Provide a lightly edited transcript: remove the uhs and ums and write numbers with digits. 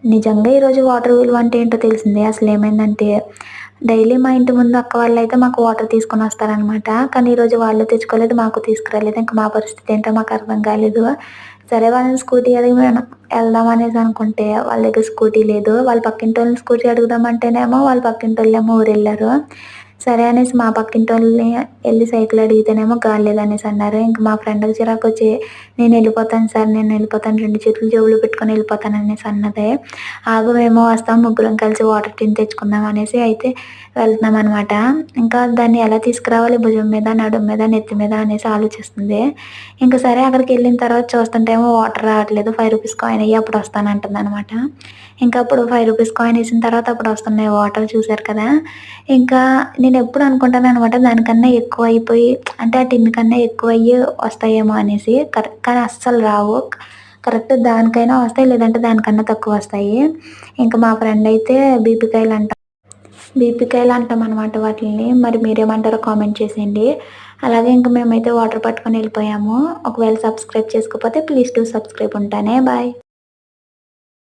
నిజంగా ఈరోజు వాటర్ విలువ అంటే ఏంటో తెలిసింది. అసలేమైందంటే, డైలీ మా ఇంటి ముందు అక్క వాళ్ళైతే మాకు వాటర్ తీసుకొనొస్తారనమాట. కానీ ఈరోజు వాళ్ళు తెచ్చుకోలేదు, మాకు తీసుకురాలేదు. ఇంక మా పరిస్థితి ఏంటో మాకర్థం కాలేదు. సరే వాళ్ళని స్కూటీ అడిగి మేము ఎళ్దాం అనేసి అనుకుంటే, వాళ్ళ దగ్గర స్కూటీ లేదు. వాళ్ళ పక్కింటోళ్ళని స్కూటీ అడుగుదామంటేనేమో, వాళ్ళ పక్కింటోళ్ళేమో ఊరెళ్లారు. సరే అనేసి మా పక్కింటోళ్ళని ఎళ్లి సైకిల్ అడిగితేనేమో గాలి లేదనేసి అన్నారు. ఇంక మా ఫ్రెండ్‌కి చిరాకొచ్చి నేనెళ్ళిపోతాను సార్, నేనెళ్ళిపోతాను 2 చేతులు జేబులో పెట్టుకొని ఎళ్ళిపోతాననేసి అన్నది. ఆగు మేము వస్తాం ముగ్గురం కలిసి వాటర్ టిన్ తెచ్చుకుందాం అనేసి అయితే వెళ్తున్నామనమాట. ఇంకా దాన్ని ఎలా తీసుకురావాలి భుజం మీద, నడుము మీద, నెత్తి మీద అనేసి ఆలోచిస్తుంది. ఇంక సరే అక్కడికెళ్ళిన తర్వాత చూస్తుంటేమో వాటర్ రావట్లేదు. రూ. 5 కాయిన్ ఎయ్యి అప్పుడొస్తానంటుందనమాట. ఇంకా అప్పుడు రూ. 5 కాయిన్ ఎసిన తర్వాత అప్పుడొస్తున్నాయి వాటర్ చూసారు కదా! ఇంకా నేనెప్పుడు అనుకుంటాననమాట దానికన్నా ఎక్కువైపోయి అంటే ఆ టిన్ కన్నా ఎక్కువయ్యి వస్తాయేమో అనేసి. కానీ అస్సలు రావు. కరెక్ట్ దానికైనా వస్తాయి లేదంటే దానికన్నా తక్కువొస్తాయి. ఇంక మా ఫ్రెండయితే బీపీకాయలు అంటామనమాట వాటిలిని. మరి మీరేమంటారో కామెంట్ చేసేయండి. అలాగే ఇంక మేమైతే వాటర్ పట్టుకొని ఎళ్ళిపోయాము. ఒకవేళ సబ్స్క్రైబ్ చేసుకోకపోతే ప్లీజ్ డూ సబ్స్క్రైబ్. ఉంటానే. బాయ్.